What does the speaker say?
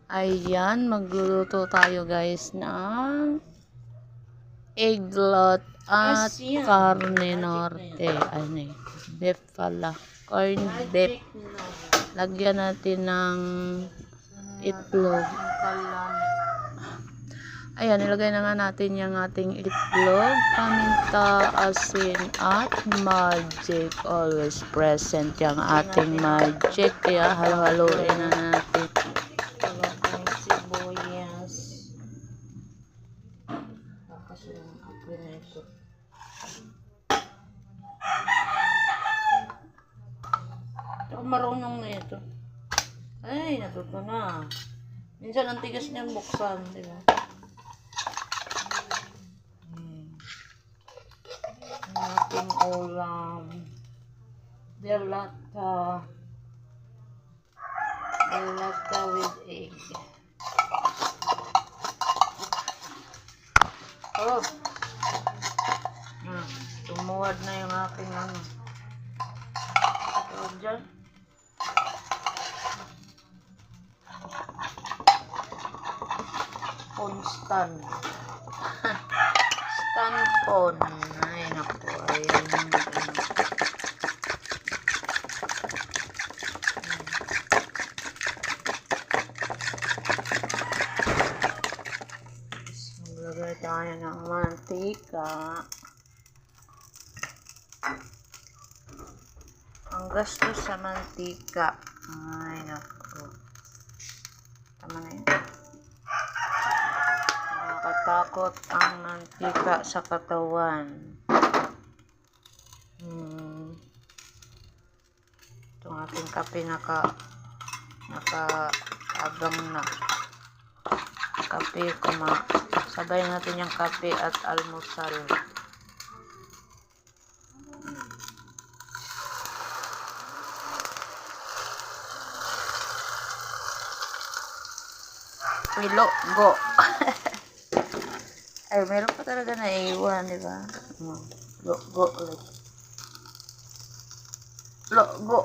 Ayan, magluluto tayo guys ng eggplant at carne norte. Ano eh, beef pala. Corn beef. Lagyan natin ng itlog. Ayan, ilagay na nga natin yung ating itlog, paminta, asin, at magic. Always present yung ating magic. Kaya halo-haloin na natin. Sibuyas. Tapos yung apoy na ito. Ako marunong na ito. Ay, natuto na. Minsan ang tigas niyang buksan, di ba? Ang ating ulam. Delata. Delata with egg. Oh. Tumuwad na yung aking ano. Ito dyan. Stand. Stand phone. Ay, naku. Ayan. Maglagay tayo ng mantika. Ang gastos sa mantika. Ay, naku. Tama na yun. Nakakatakot ang mantika sa katawan. Itong ating kape naka-abang na. Kape, sabay natin yung kape at almusal. Pilo, go. Ay, meron pa talaga na iwan, di ba? Go ulit. Go,